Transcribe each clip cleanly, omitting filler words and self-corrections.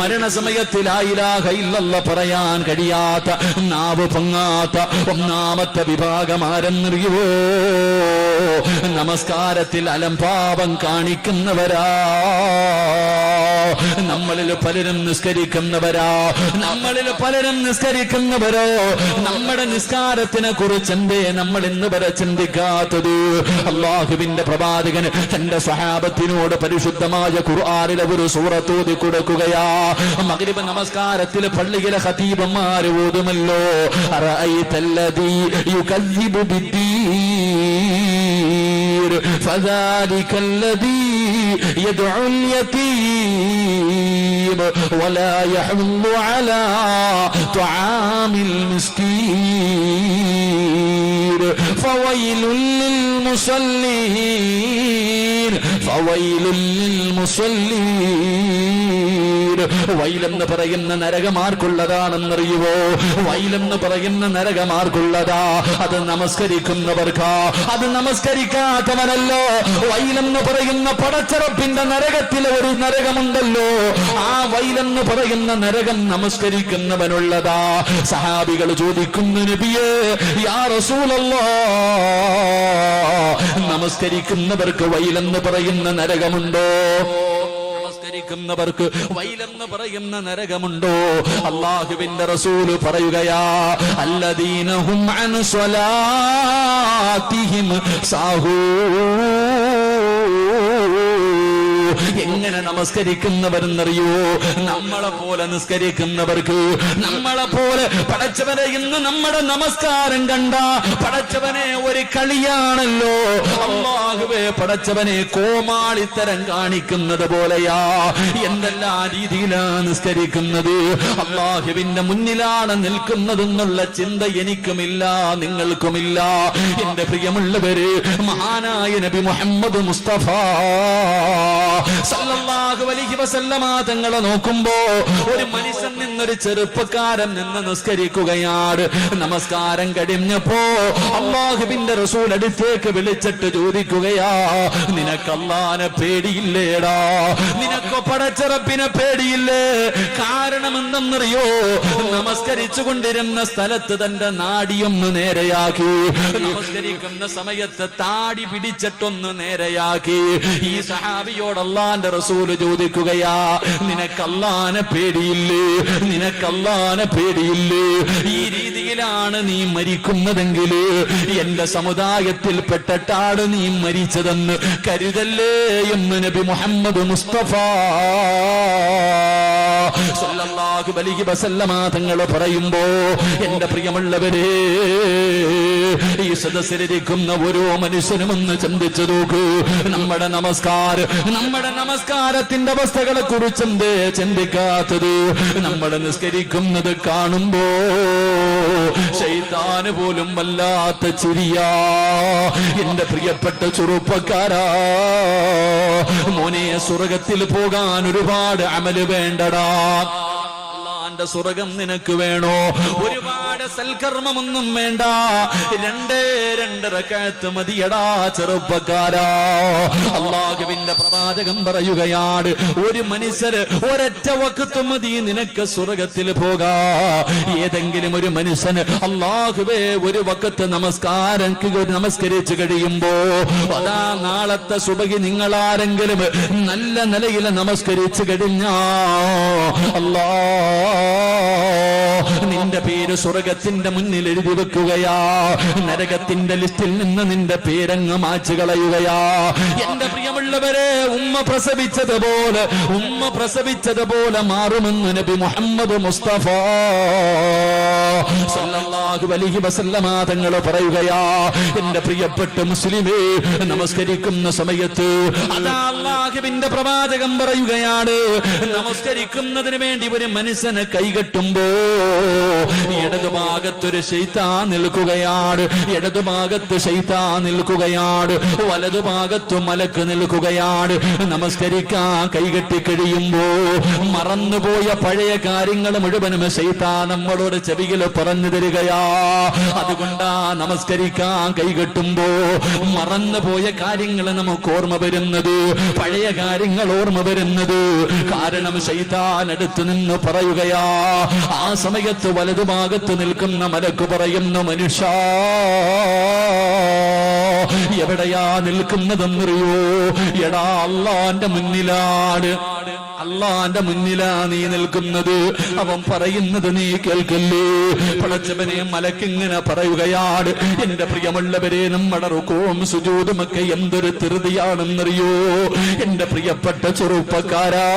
മരണസമയത്ത് ലാ ഇലാഹ ഇല്ലല്ലാഹ് പറയാൻ കഴിയാത്ത, നാവ് പൊങ്ങാത്ത ഒന്നാമത്തെ വിഭാഗം ആരെന്നറിയുവോ? നമസ്കാരത്തിൽ അലംഭാവം കാണിക്കുന്നവരാ. നമ്മളിൽ പലരും നിസ്കരിക്കുന്നവരോ നമ്മുടെ നിസ്കാരത്തിനെ കുറിച്ച് എന്തേ നമ്മൾ ഇന്ന് വരെ ചിന്തിക്കാത്തത്? അല്ലാഹുവിന്റെ പ്രവാചകൻ തന്റെ സ്വഹാബത്തിനോട് പരിശുദ്ധമായ ഖുർആനിലെ ഒരു സൂറത്ത് ഓതി കൊടുക്കുകയാ. മഗ്രിബ് നമസ്കാരത്തിൽ പള്ളിയിലെ ഖതീബന്മാർ ഓതുമല്ലോ, അറഅയ്തല്ലദീ യുകദ്ദിബു ബിദ്ദീൻ ഫദാലികല്ലദീ യദ്ഉൽ യതീം വലാ യഹ്മുദു അലാ തുആമിൽ മിസ്കീൻ ഫവൈലുൽ ലിൽ മുസല്ലീൻ വൈലെന്ന് പറയുന്ന നരകമാർക്കുള്ളതാണെന്നറിയുവോ? വൈലെന്ന് പറയുന്ന നരകമാർക്കുള്ളതാ. അത് നമസ്കരിക്കുന്നവർക്കാ, അത് നമസ്കരിക്കാത്തവനല്ലോ. വൈലെന്ന് പറയുന്ന പടച്ചറപ്പിന്റെ നരകത്തിലെ ഒരു നരകമുണ്ടല്ലോ, ആ വൈലെന്ന് പറയുന്ന നരകം നമസ്കരിക്കുന്നവനുള്ളതാ. സഹാബികൾ ചോദിക്കുന്നു, നബിയേ യാ റസൂലല്ലാഹ്, നമസ്കരിക്കുന്നവർക്ക് വൈലെന്ന് പറയുന്ന നരകമുണ്ടോ? നമസ്കരിക്കുന്നവർക്ക് വൈലെന്ന് പറയുന്ന നരകമുണ്ടോ? അല്ലാഹുവിന്റെ റസൂൽ പറയുകയാ, അല്ലദീന ഹും അൻ സ്വലാത്തിഹിം സാഹൂൻ. എങ്ങനെ നമസ്കരിക്കുന്നവരെന്നറിയോ? നമ്മളെ പോലെ നിസ്കരിക്കുന്നവർക്ക്, നമ്മളെ പോലെ പടച്ചവനെ ഇന്ന് നമ്മുടെ നമസ്കാരം കണ്ട പടച്ചവനെ ഒരു കളിയാണല്ലോ. അല്ലാഹുവേ, പടച്ചവനെ കോമാളിത്തരം കാണിക്കുന്നത് പോലെയാ. എന്തെല്ലാം രീതിയിലാണ് നിസ്കരിക്കുന്നത്? അല്ലാഹുവിന്റെ മുന്നിലാണ് നിൽക്കുന്നതെന്നുള്ള ചിന്ത എനിക്കുമില്ല, നിങ്ങൾക്കുമില്ല. എന്റെ പ്രിയമുള്ളവര്, മഹാനായ നബി മുഹമ്മദ് മുസ്തഫ സല്ലല്ലാഹു അലൈഹി വസല്ലമ തങ്ങളെ നോക്കുമ്പോ ഒരു മനുഷ്യൻ നിന്നൊരു ചെറുപ്പക്കാരൻ നിന്ന് നിസ്കരിക്കുകയാണ്. നമസ്കാരം കഴിഞ്ഞപ്പോ അല്ലാഹുവിന്റെ റസൂൽ അടുത്തേക്ക് വിളിച്ചിട്ട് ചോദിക്കുകയാ, നിനക്ക് അല്ലാഹനെ പേടിയില്ലേടാ? നിനക്ക് പടച്ചറപ്പിനെ പേടിയില്ലേ? കാരണം എന്തെന്നറിയോ? നമസ്കരിച്ചു കൊണ്ടിരുന്ന സ്ഥലത്ത് തന്റെ നാടിയൊന്ന് നേരെയാക്കി, നമസ്കരിക്കുന്ന സമയത്ത് താടി പിടിച്ചിട്ടൊന്ന് നേരെയാക്കി. ഈ സഹാബിയോട് അല്ലാഹുവിന്റെ റസൂൽ ചോദിക്കുകയാ, നിനക്ക് അല്ലാഹനെ പേടിയില്ലേ? നിനക്ക് അല്ലാഹനെ പേടിയില്ലേ? ഈ രീതിയിലാണ് നീ മരിക്കുന്നതെങ്കിൽ എന്റെ സമുദായത്തിൽ പെട്ടിട്ടാണ് നീ മരിച്ചതെന്ന് കരുതല്ലേ എന്ന് നബി മുഹമ്മദ് മുസ്തഫ സല്ലല്ലാഹു അലൈഹി വസല്ലമ തങ്ങൾ പറയുമ്പോ, എന്റെ പ്രിയമുള്ളവരെ, ഈ സദസ്സിലിരിക്കുന്ന ഓരോ മനുഷ്യനും ഒന്ന് ചിന്തിച്ചു നോക്കൂ. നമ്മുടെ നമസ്കാരത്തിന്റെ അവസ്ഥകളെ കുറിച്ച് എന്തേ ചിന്തിക്കാത്തത്? നമ്മൾ നിസ്കരിക്കുന്നത് കാണുമ്പോ ശൈത്താന് പോലും വല്ലാത്ത ചിരിയാ. എന്റെ പ്രിയപ്പെട്ട ചെറുപ്പക്കാരാ, മോനെ, സ്വർഗത്തിൽ പോകാൻ ഒരുപാട് അമല് വേണ്ടടാ. അല്ലാഹുവിന്റെ സ്വർഗം നിനക്ക് വേണോ? ഒരുപാട് സൽക്കർമ്മമൊന്നും വേണ്ട, രണ്ട് റക്അത്ത് മതിയടാ ചെറുപ്പക്കാരാ. അല്ലാഹുവിന്റെ പ്രവാചകൻ പറയുകയാണ്, ഒരു മനുഷ്യര് ഒരൊറ്റ വഖത്ത് മതി നിനക്ക് സ്വർഗത്തിൽ പോകാ. ഏതെങ്കിലും ഒരു മനുഷ്യന് അല്ലാഹുവേ ഒരു വഖത്ത് നമസ്കരിച്ചു കഴിയുമ്പോ, അതാ നാളത്തെ സുബഹി നിങ്ങളാരെങ്കിലും നല്ല നിലയിൽ നമസ്കരിച്ചു കഴിഞ്ഞാ നിന്റെ പേര് സ്വർഗത്തിന്റെ മുന്നിൽ എഴുതി വെക്കുകയാ. നരകത്തിന്റെ ലിസ്റ്റിൽ നിന്ന് നിന്റെ പേരങ്ങ് മാച്ചു കളയുകയാ. എന്റെ പ്രിയമുള്ളവരെ, ഉമ്മ പ്രസവിച്ചതുപോലെ മാറുമെന്ന് നബി മുഹമ്മദ് മുസ്തഫ സല്ലല്ലാഹു അലൈഹി വസല്ലമ തങ്ങൾ പറയുകയാ. എന്റെ പ്രിയപ്പെട്ട മുസ്ലിമേ, നമസ്കരിക്കുന്ന സമയത്ത് അതാ അല്ലാഹുവിന്റെ പ്രവാചകൻ പറയുകയാണ്, നമസ്കരിക്കുന്നതിന് വേണ്ടി ഒരു മനുഷ്യനെ കൈകെട്ടുമ്പോ ഇടതുഭാഗത്തൊരു ശൈത്താൻ നിൽക്കുകയാണ്, ഇടതുഭാഗത്ത് ശൈത്താൻ നിൽക്കുകയാണ്, വലതുഭാഗത്ത് മലക്ക് നിൽക്കുകയാണ്. നമസ്കരിക്കാൻ കൈകെട്ടി കഴിയുമ്പോ മറന്നുപോയ പഴയ കാര്യങ്ങൾ മുഴുവനും ശൈത്താൻ നമ്മളോട് ചെവിയിൽ പറഞ്ഞു തരികയാ. അതുകൊണ്ടാ നമസ്കരിക്കാൻ കൈകെട്ടുമ്പോ മറന്നുപോയ കാര്യങ്ങൾ നമുക്ക് ഓർമ്മ വരുന്നത്, പഴയ കാര്യങ്ങൾ ഓർമ്മ വരുന്നത്. കാരണം ശൈത്താൻ അടുത്ത് നിന്ന് പറയുകയാ. ആ സമയത്ത് വലതുഭാഗത്ത് നിൽക്കുന്ന മലക്ക് പറയുന്നു, മനുഷ്യ എവിടെയാ നിൽക്കുന്നതെന്നറിയോ? എടാ അല്ലാഹുവിന്റെ മുന്നിലാണ്, അല്ലാഹുവിന്റെ മുന്നിലാ നീ നിൽക്കുന്നത്. അവൻ പറയുന്നത് നീ കേൾക്കല്ലേ? പടച്ചവനെ മലക്കിങ്ങനെ പറയുകയാണ്, എന്റെ പ്രിയമുള്ളവരെ, നമ്മുടെ റുകൂഉം സുജൂദും ഒക്കെ എന്തൊരു ധൃതിയാണെന്നറിയോ? എന്റെ പ്രിയപ്പെട്ട ചെറുപ്പക്കാരാ,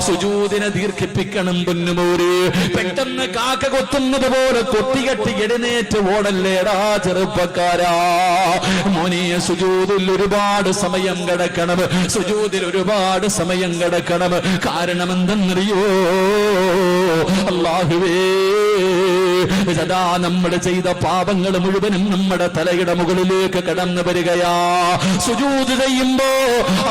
സുജൂദിനെ ദീർഘിപ്പിക്കണം പൊന്നുമോര്. പെട്ടെന്ന് കാക്ക കൊത്തുന്നത് പോലെ കൊത്തികെട്ടി എഴുന്നേറ്റ് ഓടല്ലേടാ ചെറുപ്പക്കാരാ. മോനെ, സുജൂദിൽ ഒരുപാട് സമയം കിടക്കണം, സുജൂദിൽ ഒരുപാട് സമയം കിടക്കണം. കാരണം എന്തെന്നറിയോ? അല്ലാഹുവേ, സദാ നമ്മൾ ചെയ്ത പാപങ്ങൾ മുഴുവനും നമ്മുടെ തലയുടെ മുകളിലേക്ക് കടന്നു വരികയാ. സുജൂദ് ചെയ്യുമ്പോ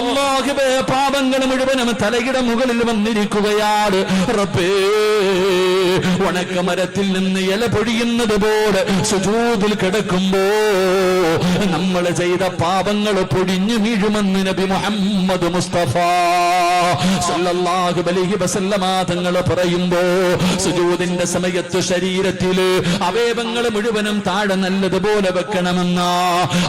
അല്ലാഹുവേ, പാപങ്ങൾ മുഴുവനും തലയുടെ മുകളിൽ വന്നിരിക്കുകയാണ്. റബ്ബേ, ഉണക്കമരത്തിൽ നിന്ന് ഇല പൊഴിയുന്നത് പോലെ സുജൂദിൽ കിടക്കുമ്പോ നമ്മൾ ചെയ്ത പാപങ്ങൾ പൊടിഞ്ഞു വീഴുമെന്ന് നബി മുഹമ്മദ് മുസ്തഫ സല്ലല്ലാഹു അലൈഹി വസല്ലമ തങ്ങൾ പറയുമ്പോ, സുജൂദിന്റെ സമയത്ത് ശരീരത്തില് അവയവങ്ങൾ മുഴുവനും താഴെ നല്ലതുപോലെ വെക്കണമെന്നാ.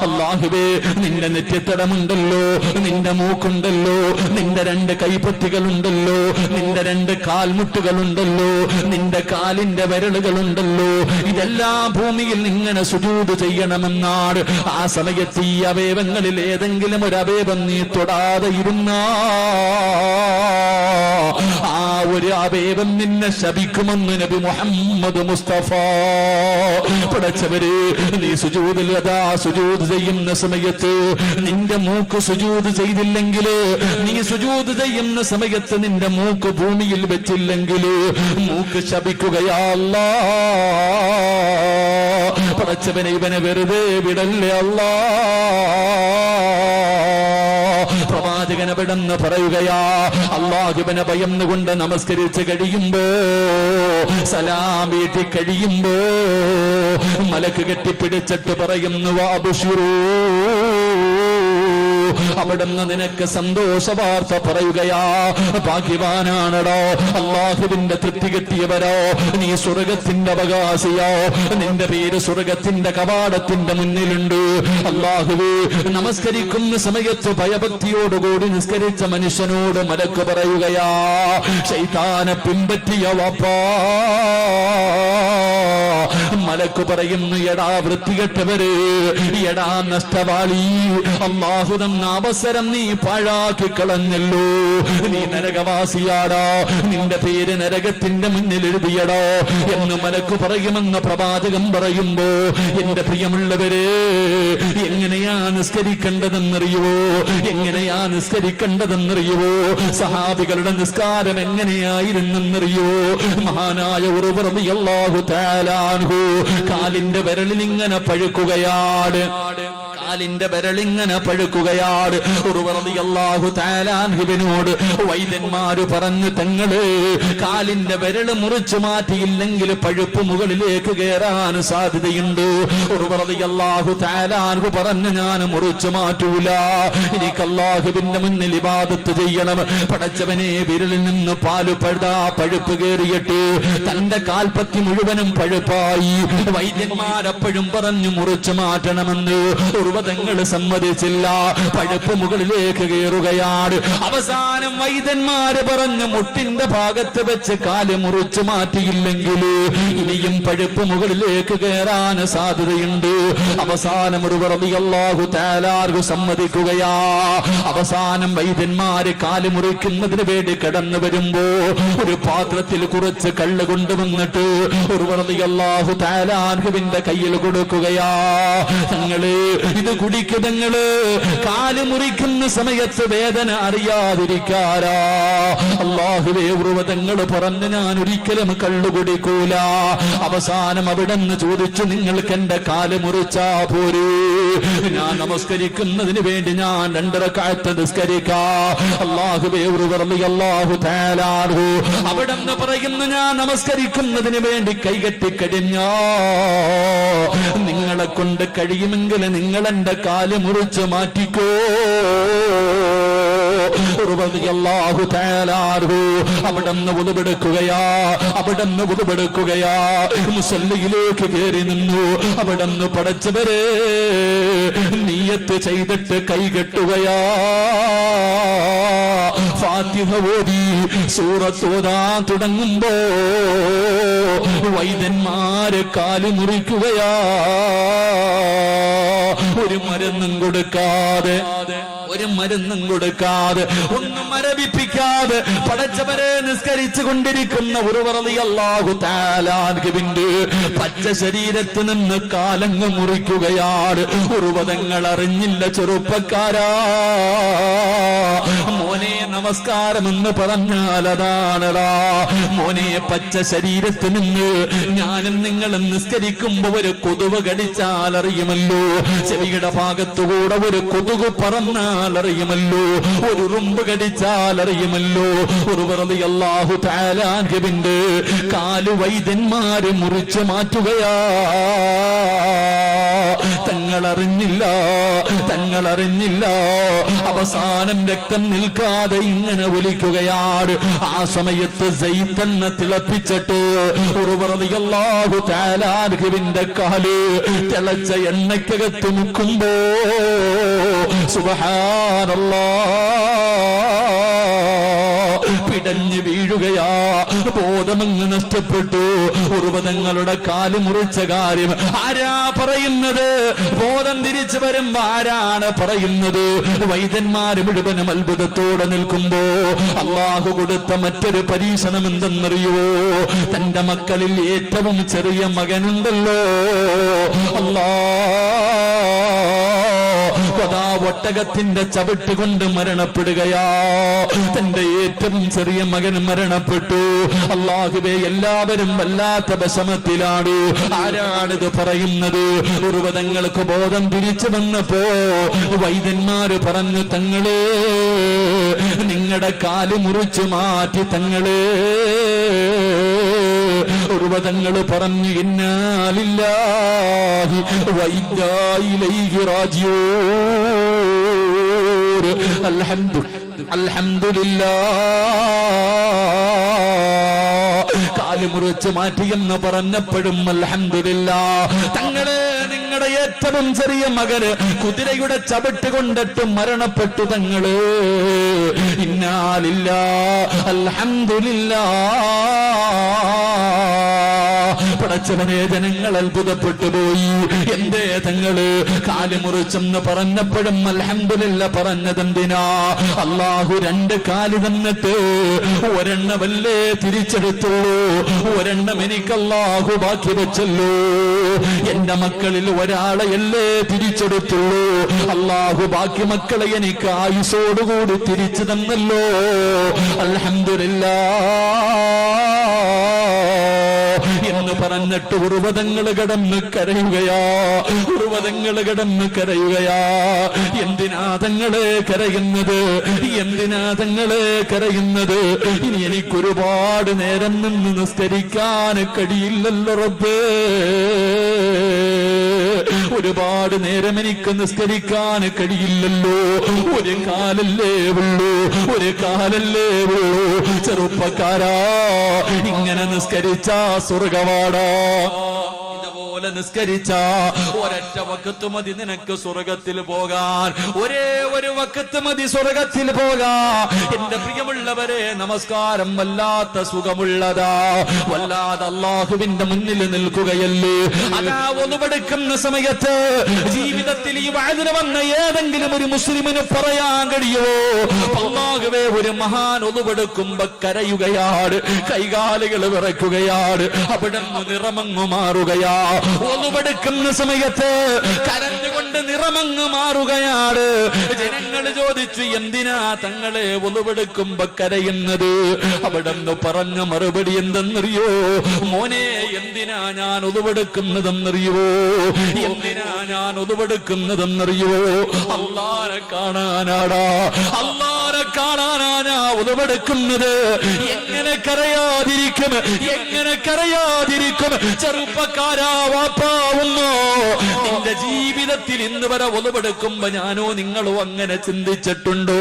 അല്ലാഹുവേ, നിന്റെ നെറ്റിത്തടമുണ്ടല്ലോ, നിന്റെ മൂക്കുണ്ടല്ലോ, നിന്റെ 2 കൈപ്പത്തികളുണ്ടല്ലോ, നിന്റെ 2 കാൽമുട്ടുകളുണ്ടല്ലോ, നിന്റെ കാലിന്റെ വിരലുകളുണ്ടല്ലോ, ഇതെല്ലാം ഭൂമിയിൽ ഇങ്ങനെ സുജൂദ് ചെയ്യണമെന്നാണ്. ആ സമയത്ത് ഈ അവയവങ്ങളിൽ ഏതെങ്കിലും ഒരു അവയവം നീ തൊടാതെ ഇരുന്നാ ആ ഒരു അവയവം നിന്നെ ശപിക്കുമെന്ന് നബി മുഹമ്മദ് മുസ്തഫ. പടച്ചവരെ, നീ സുജൂദിൽ അതാ സുജൂദ് ചെയ്യുന്ന സമയത്ത് നിന്റെ മൂക്ക് സുജൂദ് ചെയ്തില്ലെങ്കിൽ, നീ സുജൂദ് ചെയ്യുന്ന സമയത്ത് നിന്റെ മൂക്ക് ഭൂമിയിൽ വെച്ചില്ലെങ്കിൽ മൂക്ക് ശപിക്കുകയാ അല്ലാ. പടച്ചവനെ, ഇവനെ വെറുതെ വിടല്ലേ അല്ലാ. പ്രവാചകൻ അവിടെന്ന് പറയുകയാ, അല്ലാഹുവിനെ ഭയന്നുകൊണ്ട് നമസ്കരിച്ച് കഴിയുമ്പോ, സലാം വീട്ടി കഴിയുമ്പോ മലക്ക് കെട്ടിപ്പിടിച്ചിട്ട് പറയുന്നു, വഅബ്ശിറൂ, അവിടുന്ന് നിനക്ക് സന്തോഷ വാർത്ത പറയുകയാ. ഭാഗ്യവാനാണടോ, അല്ലാഹുവിന്റെ തൃപ്തി കിട്ടിയവരോ, നീ സ്വർഗത്തിന്റെ അവകാശിയോ, നിന്റെ പേര് സ്വർഗത്തിന്റെ കവാടത്തിന്റെ മുന്നിലുണ്ട്. അല്ലാഹുവേ, നമസ്കരിക്കുന്ന സമയത്ത് ഭയഭക്തിയോടുകൂടി നിസ്കരിച്ച മനുഷ്യനോട് മലക്ക് പറയുകയാ, ശൈത്താനെ പിൻപറ്റിയ വാപ്പാ. മലക്ക് പറയുന്നു, എടാ വൃത്തികെട്ടവരെ, എടാ നഷ്ടവാളി, അല്ലാഹു തന്ന അവസരം നീ പാഴാക്കി കളഞ്ഞല്ലോ. നീ നരകവാസിയാടാ, നിന്റെ പേര് നരകത്തിന്റെ മുന്നിൽ എഴുതിയടോ എന്ന് മലക്ക് പറയുമെന്ന് പ്രവാചകൻ പറയുമ്പോ, എന്റെ പ്രിയമുള്ളവരെ, എങ്ങനെയാ നിസ്കരിക്കേണ്ടതെന്നറിയോ? എങ്ങനെയാ നിസ്കരിക്കേണ്ടതെന്നറിയോ? സഹാബികളുടെ നിസ്കാരം എങ്ങനെയായിരുന്നെന്നറിയോ? മഹാനായ ഉർവ റളിയല്ലാഹു തആല അൻഹു കാലിന്റെ വിരലിൽ ഇങ്ങനെ പഴുക്കുകയാണ്, കാലിന്റെ വിരലിങ്ങനെ പഴുക്കുകയാണ്. ഉർവ റളിയല്ലാഹു തആല അൻഹുവിനോട് വൈദ്യന്മാര് പറഞ്ഞു, തങ്ങള് കാലിന്റെ വിരല് മുറിച്ചു മാറ്റിയില്ലെങ്കിൽ പഴുപ്പ് മുകളിലേക്ക് കയറാൻ സാധ്യതയുണ്ട്. ഉർവ റളിയല്ലാഹു തആല അൻഹു പറഞ്ഞു, ഞാൻ മുറിച്ചു മാറ്റൂല, എനിക്ക് അല്ലാഹുവിന്റെ മുന്നിൽ ഇബാദത്ത് ചെയ്യണം. പടച്ചവനെ, വിരലിൽ നിന്ന് പാല് പഴുപ്പ് കയറിയിട്ട് തന്റെ കാൽപ്പത്തി മുഴുവനും പഴുപ്പായി. വൈദ്യന്മാരെപ്പോഴും പറഞ്ഞു മുറിച്ചു മാറ്റണമെന്ന്. ഉർവതങ്ങൾ സമ്മതിച്ചില്ല, പഴുപ്പ് മുകളിലേക്ക് കയറുകയാണ്. അവസാനം വൈദ്യന്മാര് പറഞ്ഞു, മുട്ടിന്റെ ഭാഗത്ത് വെച്ച് കാല് മുറിച്ചു മാറ്റിയില്ലെങ്കിൽ ഇനിയും പഴുപ്പ് മുകളിലേക്ക് കയറാൻ സാധ്യതയുണ്ട്. അവസാനം ഉർവ റളിയല്ലാഹു തആല സമ്മതിക്കുകയാ. അവസാനം വൈദ്യന്മാര് കാല് മുറിക്കുന്നതിന് വേണ്ടി കടന്നു വരുമ്പോ ഒരു പാത്രത്തിൽ കുറച്ച് കള്ള് കൊണ്ടുവന്നിട്ട് ഉർവ റളിയല്ലാഹു തആല അൻഹുവിന്റെ കയ്യിൽ കൊടുക്കുകയാ. തങ്ങള് ഇത് കുടിക്കുതങ്ങള് കാല് മുറിക്കുന്ന സമയത്ത് വേദന അറിയാതിരിക്കാരാ അല്ലാഹുവേ ഉറുവതങ്ങള് പറഞ്ഞ് ഞാൻ ഒരിക്കലും കള്ളു കുടിക്കൂല. അവസാനം അവിടെന്ന് ചോദിച്ചു നിങ്ങൾക്ക് എന്റെ കാല് മുറിച്ചാ പോരൂ, ഞാൻ നമസ്കരിക്കുന്നതിന് വേണ്ടി ഞാൻ 2 റക്അത്ത് നിസ്കരിക്കാം. അല്ലാഹുവേ റളിയല്ലാഹു തആല അൻഹു അവിടെന്ന് പറയുന്നു ഞാൻ നമസ്കരിക്കുന്നതിന് വേണ്ടി കൈകെട്ടി കഴിഞ്ഞോ, നിങ്ങളെ കൊണ്ട് കഴിയുമെങ്കിൽ നിങ്ങൾ എന്റെ കാല് മുറിച്ച് മാറ്റിക്കോ. അവിടെന്ന് ഉതുപെടുക്കുകയാ മുസല്ലിയിലേക്ക് കയറി നിന്നു. അവിടെന്ന് പടച്ചവരെ നിയ്യത്ത് ചെയ്തിട്ട് കൈകെട്ടുകയാ. ഫാത്തിഹ ഓതി സൂറത്ത് ഓതാൻ തുടങ്ങുമ്പോ വൈദ്യന്മാര് കാല് മുറിക്കുകയാ. ഒരു മരുന്നും കൊടുക്കാതെ ഒന്നും മരവിപ്പിക്കാതെ പടച്ചവരെ നിസ്കരിച്ചു കൊണ്ടിരിക്കുന്ന റളിയല്ലാഹു തആല അൻഹുവിന്റെ പച്ച ശരീരത്ത് നിന്ന് കാലങ്ങ് മുറിക്കുകയാണ്. ഉറുവതങ്ങൾ അറിഞ്ഞില്ല ചെറുപ്പക്കാരാ. മോനെ നമസ്കാരം എന്ന് പറഞ്ഞാൽ അതാണടാ മോനെ. പച്ച ശരീരത്ത് നിന്ന് ഞാനും നിങ്ങളും നിസ്കരിക്കുമ്പോ ഒരു കൊതുവ് കടിച്ചാൽ അറിയുമല്ലോ, ചെവിയുടെ ഭാഗത്തുകൂടെ ഒരു കൊതുക് പറന്നാൽ അറിയുമല്ലോ, ഒരു ഉറുമ്പ് കടിച്ചാൽ അറിയുമല്ലോ. റളിയല്ലാഹു തആല അൻഹുവിന്റെ കാല് വൈദ്യന്മാര് മുറിച്ചു മാറ്റുകയാ. തങ്ങളറിഞ്ഞില്ല. അവസാനം രക്തം നിൽക്കാതെ ഇങ്ങനെ ഒലിക്കുകയാണ്. ആ സമയത്ത് സൈത്തന്നെ തിളപ്പിച്ചിട്ട് റളിയല്ലാഹു തആല അൻഹുവിന്റെ കാല് തിളച്ച എണ്ണയ്ക്കകത്ത് മുക്കുമ്പോ സുബ്ഹാനല്ലാഹ് പിടഞ്ഞു വീഴുകയാ. ബോധമങ്ങ് നഷ്ടപ്പെട്ടു. ഉറുവതങ്ങളുടെ കാല് മുറിച്ച കാര്യം ആരാ പറയുന്നത്? ബോധം തിരിച്ചു വരുമ്പോ ആരാണ് പറയുന്നത്? വൈദ്യന്മാര് മുഴുവനും അത്ഭുതത്തോടെ നിൽക്കുമ്പോ അല്ലാഹു കൊടുത്ത മറ്റൊരു പരീക്ഷണം എന്തെന്നറിയോ? തന്റെ മക്കളിൽ ഏറ്റവും ചെറിയ മകനുണ്ടല്ലോ, ഒട്ടകത്തിന്റെ ചവിട്ട് കൊണ്ട് മരണപ്പെടുകയാ. തന്റെ ഏറ്റവും ചെറിയ മകൻ മരണപ്പെട്ടു. അല്ലാഹുവേ എല്ലാവരും വല്ലാത്ത വിഷമത്തിലാണ്. ആരാണിത് പറയുന്നത്? ഉറുവതങ്ങൾക്ക് ബോധം തിരിച്ചു വന്നപ്പോ വൈദ്യന്മാര് പറഞ്ഞു തങ്ങളെ നിങ്ങളുടെ കാല് മുറിച്ചു മാറ്റി തങ്ങളെ. ഉറുവതങ്ങൾ പറഞ്ഞു ഇന്നാ ലില്ലാഹി വ ഇന്നാ ഇലൈഹി റാജിഊൻ. അൽഹംദുലില്ലാഹ്. കാല് മുറിച്ച് മാറ്റിയെന്ന് പറഞ്ഞപ്പോഴും അൽഹംദുലില്ലാഹ്. തങ്ങളെ നിങ്ങളുടെ ഏറ്റവും ചെറിയ മകന് കുതിരയുടെ ചവിട്ട് കൊണ്ടിട്ട് മരണപ്പെട്ടു തങ്ങള്. ഇന്നാ ലില്ലാഹി അൽഹംദുലില്ലാഹ്. പടച്ചവനെ ജനങ്ങൾ അത്ഭുതപ്പെട്ടു പോയി. എന്തേ തങ്ങള് കാല് മുറിച്ചെന്ന് പറഞ്ഞപ്പോഴും അൽഹംദുലില്ലാഹ് പറഞ്ഞതെന്തിനാ? അല്ലാഹു 2 കാല് തന്നിട്ട് ഒരെണ്ണമല്ലേ തിരിച്ചെടുത്തുള്ളൂ, ഒരെണ്ണം എനിക്ക് അല്ലാഹു ബാക്കി വെച്ചല്ലോ. എന്റെ മക്കളിൽ ഒരാളെയല്ലേ തിരിച്ചെടുത്തുള്ളൂ, അല്ലാഹു ബാക്കി മക്കളെ എനിക്ക് ആയുസോടുകൂടി തിരിച്ചു തന്നല്ലോ. അൽഹംദുലില്ലാഹ് എന്ന് പറഞ്ഞിട്ട് ഉറുവതങ്ങൾ കിടന്ന് കരയുകയാ. എന്തിനാ തങ്ങളെ കരയുന്നത്? ഇനി എനിക്കൊരുപാട് നേരം നിന്ന് നിസ്കരിക്കാൻ കഴിയില്ലല്ലോ റബ്ബേ. ഒരുപാട് നേരം എനിക്ക് നിസ്കരിക്കാൻ കഴിയില്ലല്ലോ. ഒരു കാലല്ലേ ഉള്ളൂ. ചെറുപ്പക്കാരാ, ഇങ്ങനെ നിസ്കരിച്ച സ്വർഗവാടാ. ഇതുപോലെ നിസ്കരിച്ച ഒരൊറ്റ വഖത്ത് മതി നിനക്ക് സ്വർഗത്തിൽ പോകാൻ. ഒരേ ഒരു വഖത്ത് മതി സ്വർഗത്തിൽ പോകാൻ. എന്റെ പ്രിയമുള്ളവരെ, നമസ്കാരം വല്ലാത്ത സുഖമുള്ളതാ. വല്ലാതെ അല്ലാഹുവിന്റെ മുന്നിൽ നിൽക്കുകയല്ലേ. അതാ ഒന്നുപെടുക്കുന്ന സമയത്ത് ജീവിതത്തിൽ ഈ വഅദിന് വന്ന ഏതെങ്കിലും ഒരു മുസ്ലിമിന് പറയാൻ കഴിയുമോ? അല്ലാഹുവേ, ഒരു മഹാൻ ഒന്നുപെടുക്കുമ്പോ കരയുകയാണ്, കൈകാലുകൾ വിറയ്ക്കുകയാണ്, അവിടെ നിറമങ്ങു മാറുകയാ. ഒന്നുപെടുക്കുന്ന സമയത്ത് കരഞ്ഞുകൊണ്ട് നിറമങ്ങ് മാറുകയാണ്. ജനങ്ങൾ ചോദിച്ചു, എന്തിനാ തങ്ങളെ ഒന്നുപെടുക്കുമ്പോ കരയുന്നത്? അവിടെന്ന് പറഞ്ഞ മറുപടി എന്തെന്നറിയോ? മോനെ, എന്തിനാ ഞാൻ ഒന്നുപെടുക്കുന്നതെന്നറിയോ? എന്തിനാ ഞാൻ ഒന്നുപെടുക്കുന്നതെന്നറിയോ? അല്ലാഹനെ കാണാനാടാ, അല്ലാഹനെ കാണാനാ ഒന്നുപെടുക്കുന്നത്. എങ്ങനെ കരയാതിരിക്കും? എങ്ങനെ കരയാതിരിക്കും? ചെറുപ്പക്കാരാ, വാപ്പാവുന്നോ, നിന്റെ ജീവിതത്തിൽ ഇന്ന് വരെ ഒന്നുപെടുക്കുമ്പോ ഞാനോ നിങ്ങളോ അങ്ങനെ ചിന്തിച്ചിട്ടുണ്ടോ?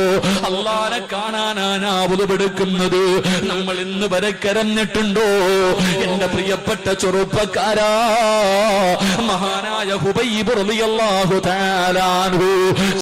അല്ലാഹനെ കാണാനാ ഒന്നുപെടുക്കുന്നത്. നമ്മൾ ഇന്ന് വരെ കരഞ്ഞിട്ടുണ്ടോ? എന്റെ പ്രിയപ്പെട്ട ചെറുപ്പക്കാരാ, മഹാനായ ഹുബൈബ് റളിയല്ലാഹു തആല അൻഹു